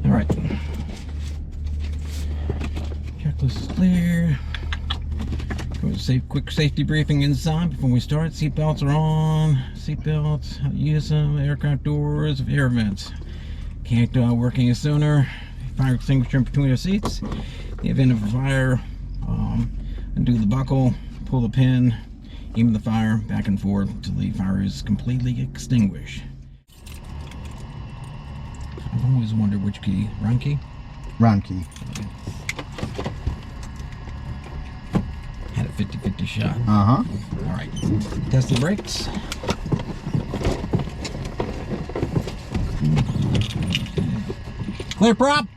All right. Checklist is clear. Go to quick safety briefing inside before we start. Seatbelts are on. Seatbelts, how to use them. Aircraft doors, air vents. Can't working as sooner. Fire extinguisher in between our seats. In the event of a fire, undo the buckle, pull the pin, aim the fire back and forth until the fire is completely extinguished. I've always wondered which key. Round key? Round key. Okay. Had a 50-50 shot. Uh-huh. All right. Test the brakes. Clear prop.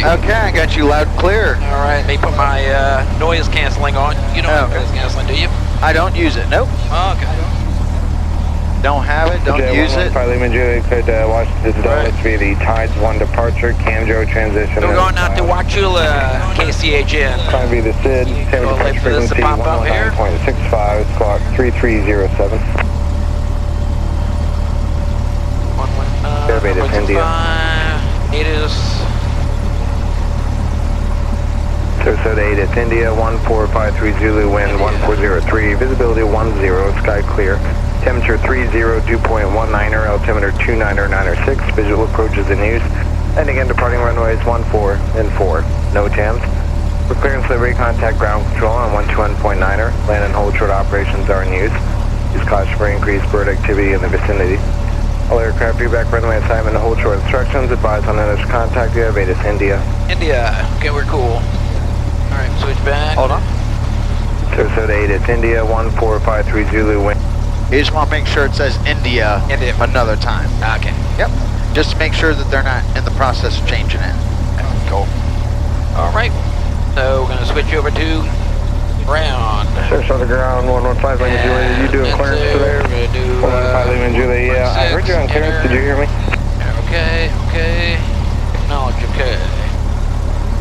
Okay, I got you loud and clear. All right, let me put my noise canceling on. You don't have noise canceling, do you? I don't use it. Nope. Oh, okay. Don't have it. Don't use it. Pilot Julie could watch the Dallas via the Tides 1 departure, Camjo transition. We're going out to Wauchula, KCHN. Trying to be the SID, San departure frequency 119.65, clock 3307. Fairbated India. Natives. Sarasota 8 at India, 1453 Zulu, wind 1403, visibility 10, sky clear. Temperature 30, 2.19er, altimeter 29906, visual approaches in use. And again, departing runways 14 and 4, no jams. For clearance delivery, contact ground control on 121.9er. Land and hold short operations are in use. Use caution for increased bird activity in the vicinity. All aircraft feedback runway assignment and hold short instructions. Advise on initial contact via Vedas, India. India, okay, we're cool. All right, switch back. Hold on. Sarasota 8 at India, 1453 Zulu, wind. You just want to make sure it says India another time. Okay. Yep. Just to make sure that they're not in the process of changing it. Cool. All right. So we're going to switch over to ground. Sarasota ground, 115 Lima Julia. You doing clearance today? We're going to do 115 Lima Julia. Yeah, I heard you on clearance. Did you hear me? Okay. Acknowledge, okay.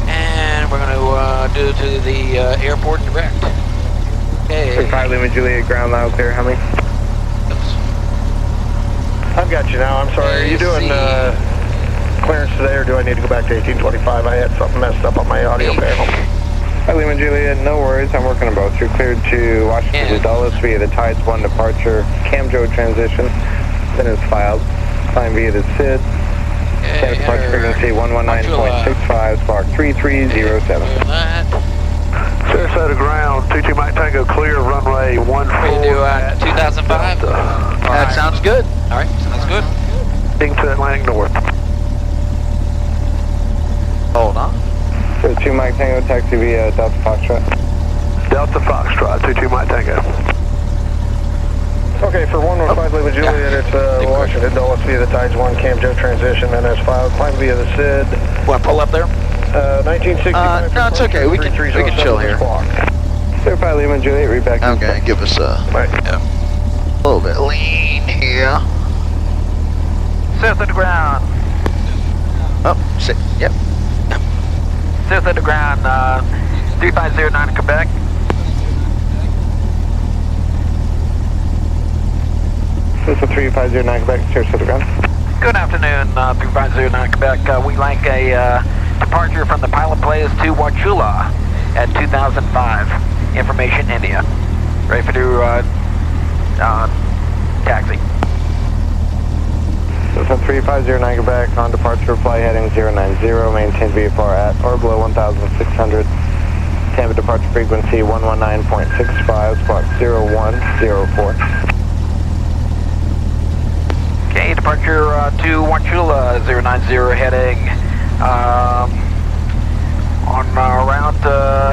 And we're going to do to the airport direct. Okay. 35 Lima Julia, ground loud clear. How many? I've got you now. I'm sorry. Are you doing clearance today, or do I need to go back to 1825? I had something messed up on my audio panel. Hi, Lima Julia. No worries. I'm working on both. You're cleared to Washington to Dulles via the Tides 1 departure, Camjo transition. Then it's filed. Flying via the SID. San departure frequency 119.65, spark 3307. Sarasota ground, 22 Mike Tango clear, runway 14. We do 2005? That sounds good. All right, sounds good. Into Atlantic North. Hold on. 22 Mike Tango, taxi via Delta Foxtrot. Delta Foxtrot, 22 Mike Tango. Okay, for 115 Lima Juliet, it's Washington Dulles via the Tides 1 Camjo transition, and as filed, climb via the SID. Want to pull up there? 1965. No, it's okay. We can chill here. 35 Lima Juliet, read back. Okay, give us a little bit lean here. South of the ground. Oh, sit. Yep. South of the ground, 3509 in Quebec. This is 3509 Quebec, Sarasota ground. Good afternoon, 3509 Quebec. We'd like a departure from the pilot place to Wauchula at 2005. Information, India. Ready for the taxi. This is 3509 Quebec, on departure, fly heading 090, maintain VFR at or below 1,600. Tampa departure frequency 119.65, spot 0104. Okay, departure to Wauchula, 090, heading on route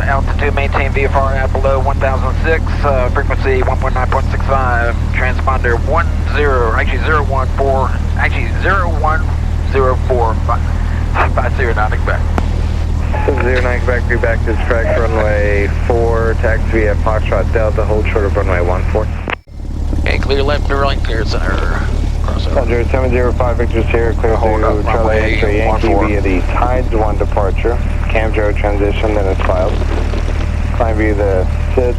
altitude, maintain VFR at below 1006, frequency 119.65, transponder 0104, 50 nautic back. 09, Quebec, reback is correct, runway 4, taxi via Foxtrot Delta, hold short of runway 14. Okay, clear left, clear right, clear center. Crossover. Roger, 705 Victor Sierra, clear Hold up, to Charlie runway X-ray Yankee 14. via the Tides 1 departure. Camjo transition, then it's filed. Climb via the SID.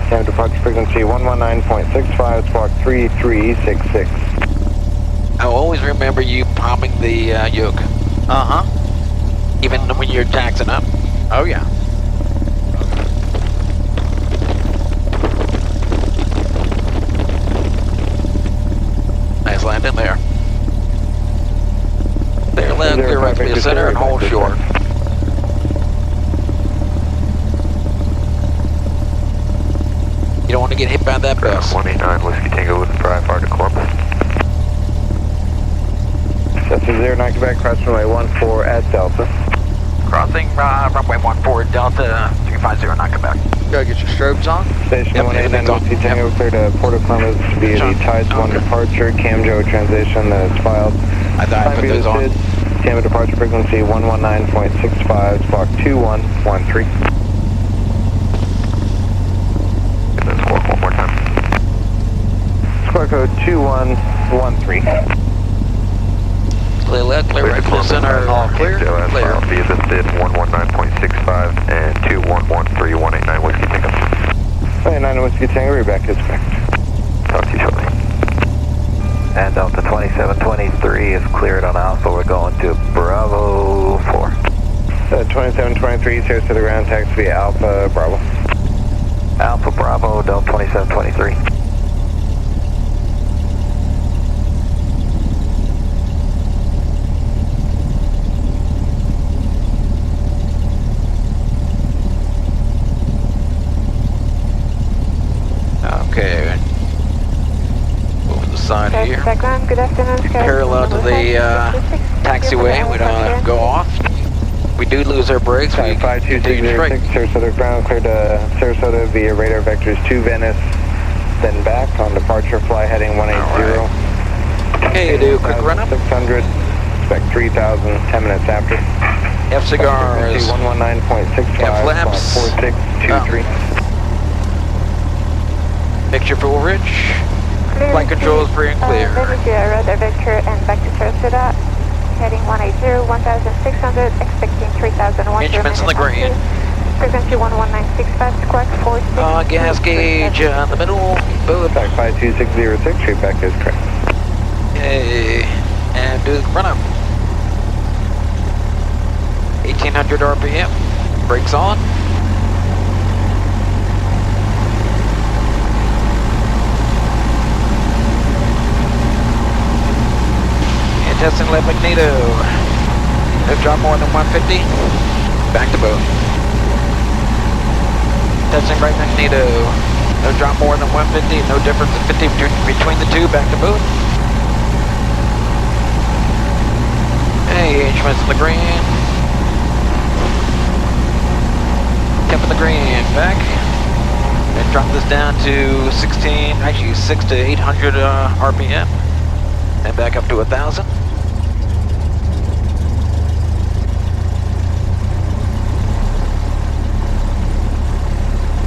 Cam departure frequency 119.65, spark 3366. I'll always remember you popping the yoke, Uh-huh. even when you're taxing up. Oh, yeah. Nice landing there. Clear left, clear right to the center, and hold short. You don't want to get hit by that bus. 189 Whiskey Tango with Drive Far to Corpus. That's a 09 Quebec, cross runway 14 at Delta. Crossing runway 14 Delta 3509 Quebec. Gotta get your strobes on. Station Yep, 189 everything's on. Whiskey Tango, clear to Port of Columbus via the Tides 1 departure. Camjo transition, then it's filed. I thought I put those on. Camjo departure frequency 119.65, spark 2113. That's spark one more time. Spark code 2113. Clear left, clear right to the center, all clear, clear. Via the SID 119.65 and 2113189 Whiskey Tango. 29 Whiskey Tango, reback is correct. Talk to you shortly. And Delta 2723 is cleared on Alpha. We're going to Bravo 4. 2723, Sarasota to the ground, taxi via Alpha Bravo. Alpha Bravo, Delta 2723. Okay. Over the side here. Background, good afternoon, Sky. Parallel to the taxiway, we don't go off. We do lose our brakes, we continue straight. 5206, Sarasota ground, clear to Sarasota via radar vectors to Venice, then back on departure, fly heading 180. Okay, you do a quick run up. 600, expect 3000, 10 minutes after. F cigars. 119.65, F flaps. 4623. Picture full rich. Flight control is free and clear. Venice via radar vector and back to Sarasota. Heading 180, 1600, expecting 3001. Instruments in the green. Frequency 11965, squawk 46. Gas gauge in the middle. Boom. Back 52606, straight back is correct. Okay. And do the run up. 1800 RPM. Brakes on. And testing left magneto. No drop more than 150. Back to boat. Testing right magneto. No drop more than 150. No difference in 50 between the two. Back to boat. Hey, instruments in the green. Temp in the green, back. And drop this down to 16, actually 6 to 800 RPM. And back up to 1,000.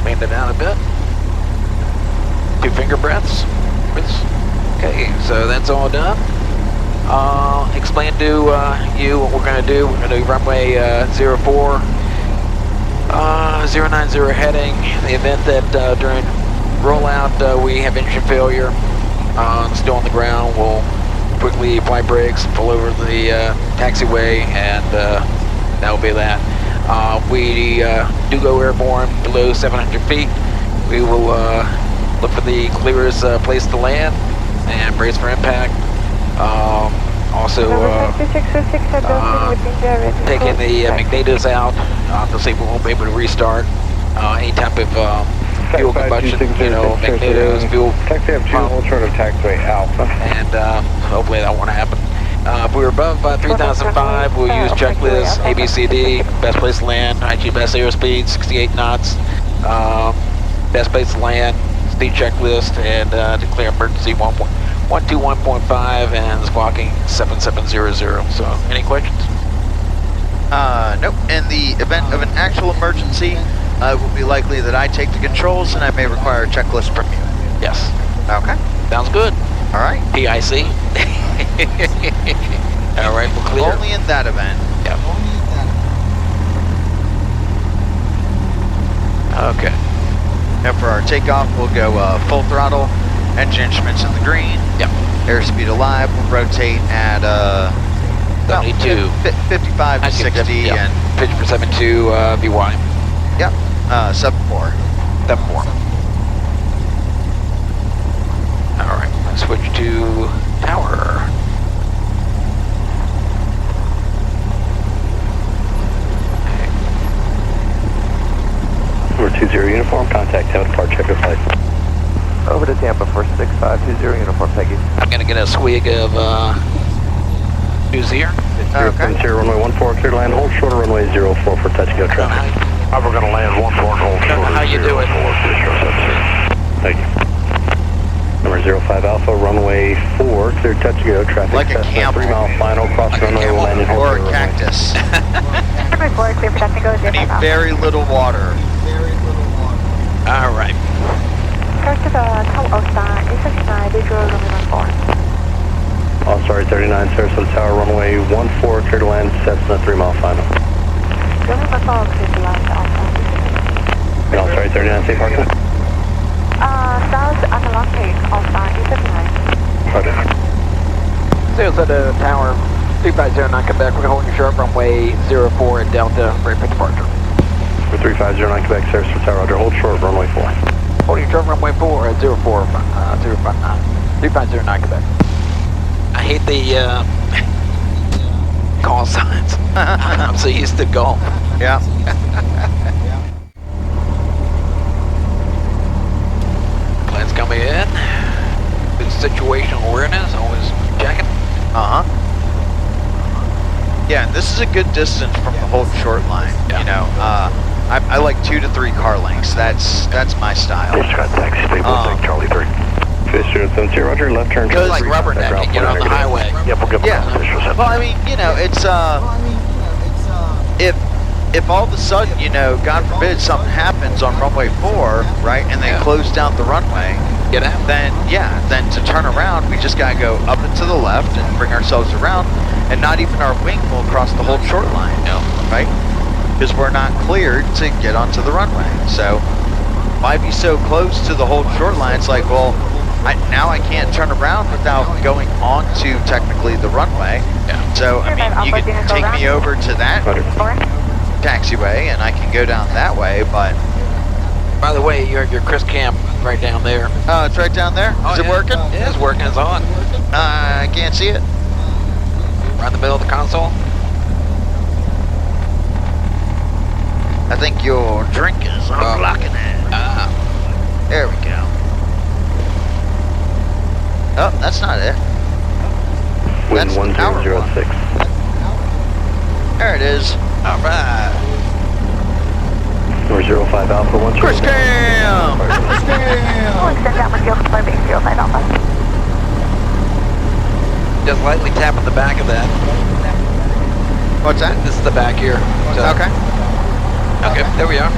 Lean it down a bit. 2 finger breaths. Okay, so that's all done. Explain to you what we're going to do. We're going to do runway 04, 090 heading. In the event that during rollout we have engine failure, still on the ground, we'll quickly apply brakes, pull over the taxiway, and that will be that. We do go airborne below 700 feet. We will look for the clearest place to land and brace for impact. Also taking the magnetos out to see if we won't be able to restart any type of fuel combustion, magnetos, fuel Taxi up 2, hold short of taxiway Alpha. and hopefully that won't happen. If we're above 3005, we'll use checklist ABCD, best place to land, IG best airspeed, 68 knots, best place to land, speed checklist, and declare emergency 121.5 and squawking 7700. So, any questions? Nope. In the event of an actual emergency, it will be likely that I take the controls and I may require a checklist from you. Yes. Okay. Sounds good. All right. PIC. All right, we're clear. Only in that event. Yep. Okay. Now for our takeoff, we'll go full throttle, engine instruments in the green. Yep. Airspeed alive, we'll rotate at 72. 55 to 60 yep. and pitch for 72 VY. yep, 74. 74. All right, let's switch to tower. We're 20 uniform, contact Tampa Departure, check your flight. Over to Tampa for 6520 uniform, Peggy. I'm gonna get a swig of booze here. Okay. 070 runway 14, clear to land, hold shorter runway 04 for touch and go traffic. We're going to land 14, hold shorter. How you doing? Thank you. Number 05 Alpha, runway 4, clear touch and go traffic. Like a camel. 3 mile final, cross Like runway, a will land in camel or a hold shorter runway. cactus. Runway 4, clear for touch and go, I need very little water. All right. Start to the Tower All-Star, A69, visual runway 14. All-Star 39, Sarasota Tower, runway 14, clear to land, Cessna 3 mile final. Runway 14, clear to land, All-Star. And All-Star 39, safe parking? South Atlantic, All-Star, A79. Roger. Sarasota Tower, 3509 Quebec. We're holding short runway 04 at Delta, ready for departure. For 3509 Quebec, Sarasota Tower, Roger, hold short, runway 4. Holding short runway 4 at 04, 059, 3509 Quebec. I hate the call signs. I'm so used to golf. Yeah. Planes coming in. Good situational awareness, always checking. Uh-huh. Yeah, and this is a good distance from the whole short line. Yeah. You know, I like 2 to 3 car lengths. That's my style. Taxi, stable, Charlie 3. Fish 070, Roger, left turn. Goes Like rubbernecking, you know, on the highway. Yep, we'll get Yeah. Well, I mean, you know, it's if all of a sudden, you know, God forbid something happens on runway 4, right, and they Yeah. close down the runway, Get out. then to turn around, we just gotta go up and to the left and bring ourselves around, and not even our wing will cross the whole short line, right? Because we're not cleared to get onto the runway. So why be so close to the whole short line? It's like, well, now I can't turn around without going onto technically the runway. Yeah. So I mean, you can take me over to that taxiway, and I can go down that way. But By the way, your Chris Camp right down there. it's right down there. Is it working? Yeah, it's working. It's on. I can't see it. Right in the middle of the console. I think your drink is unblocking it. There we go. Oh, that's not it. Wind That's the power 1006. There it is. All right. Number 05 Alpha, 1 Chris Cam! We'll extend down with your clear being 05 Alpha. Just lightly tapping the back of that. What's that? This is the back here. So- Okay. Okay, there we are.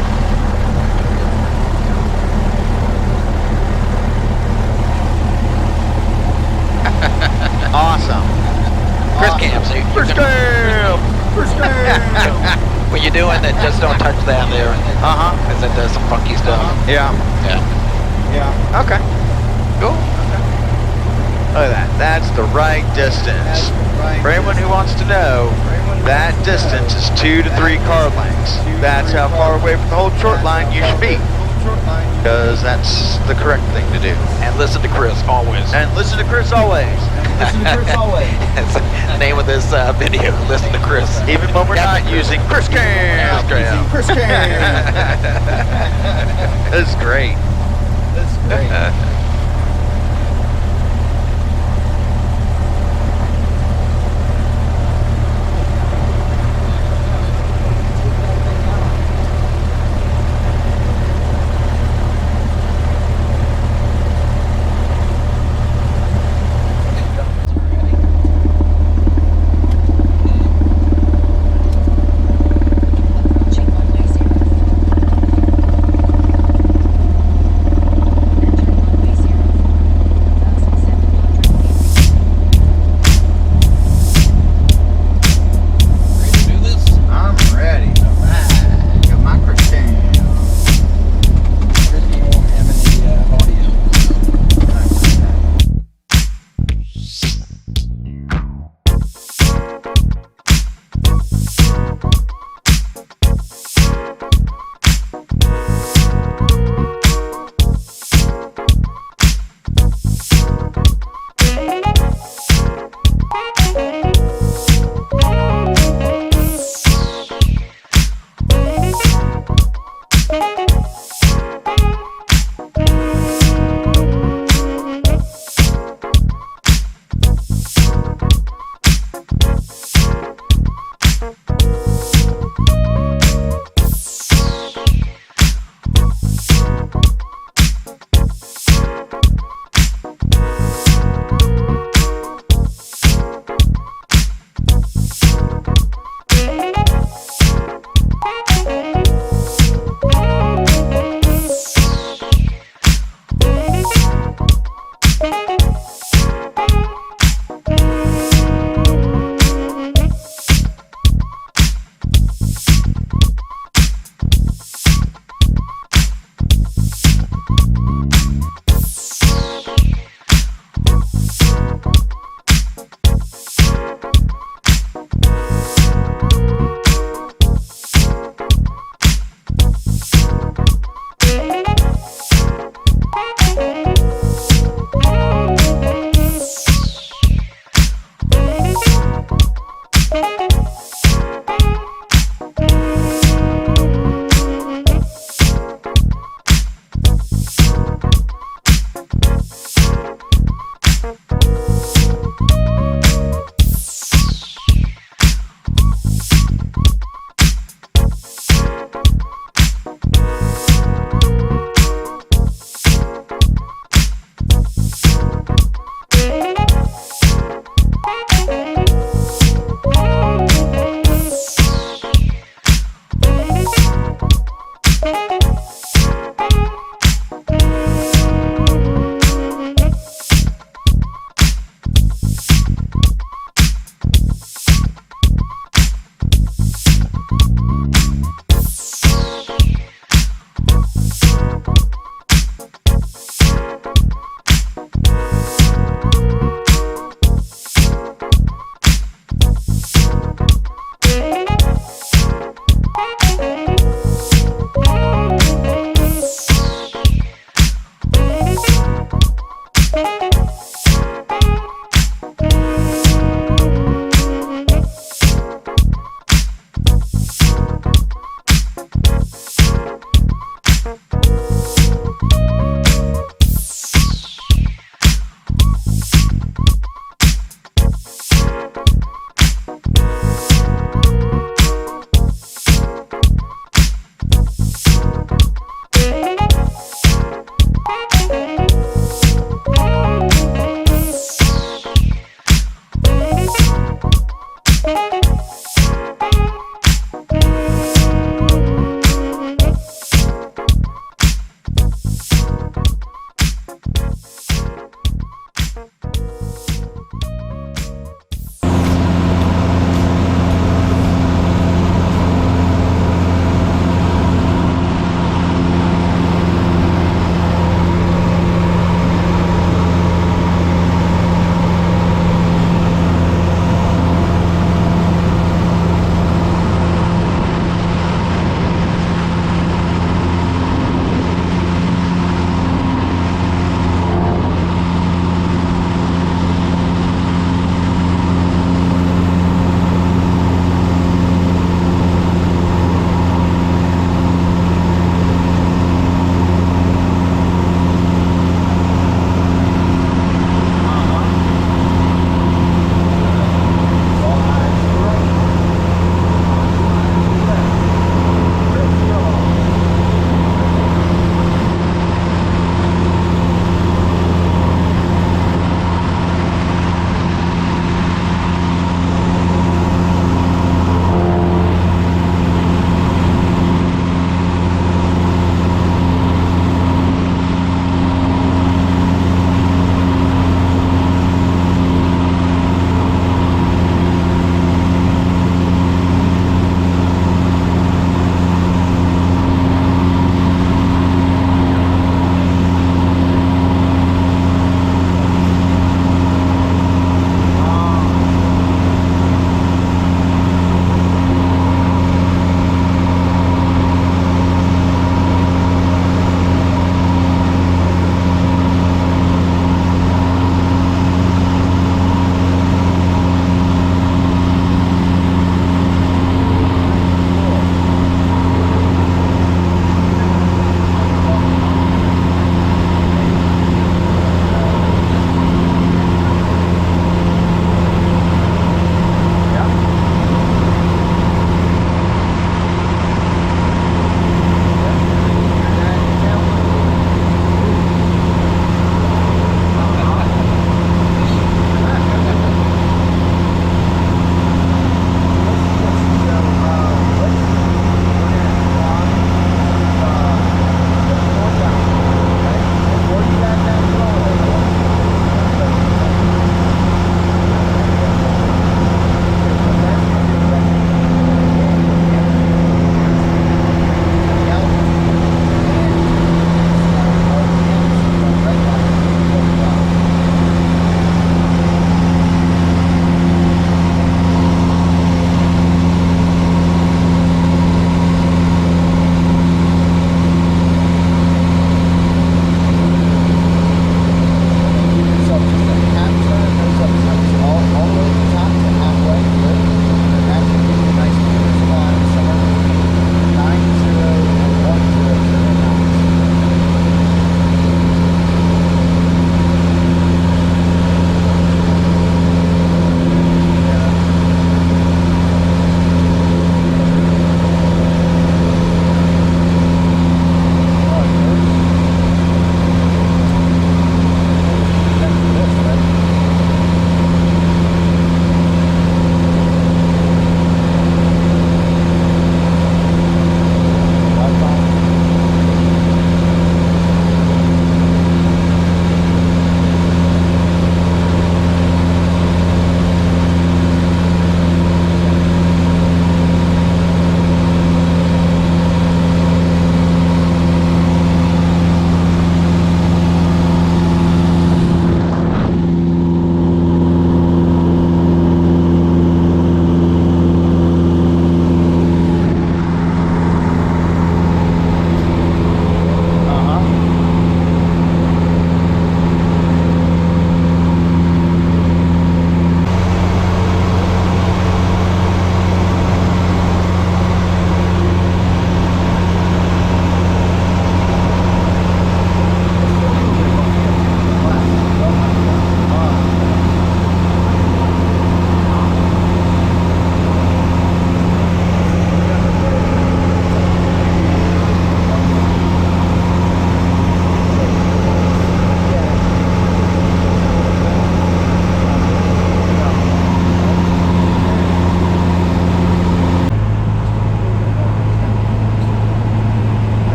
Awesome. Chris Cam, so Chris Cam! Chris Cam! when you're doing it, just don't touch that there. Uh-huh. Because it does some funky stuff. Yeah. Yeah. Okay. Cool. Look at that. That's the right distance. For anyone who wants to know, that distance is 2 to 3 car lengths. That's how far away from the whole short line you should be. Because that's the correct thing to do. And listen to Chris always. And listen to Chris always. Listen to Chris always. That's the name of this video. Listen to Chris. Even when we're not using Chris Cam. Chris Cam. That's great. That's great.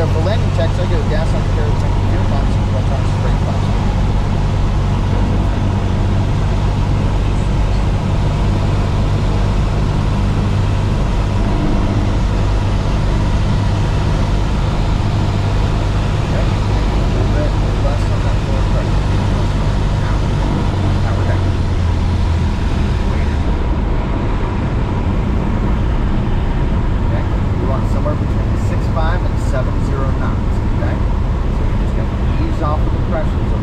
So for landing checks, I go gas on the tank, fuel box, and what's on straight box. Somewhere between 6.5 and 7.0 knots, okay? So you just got to ease off of the pressure.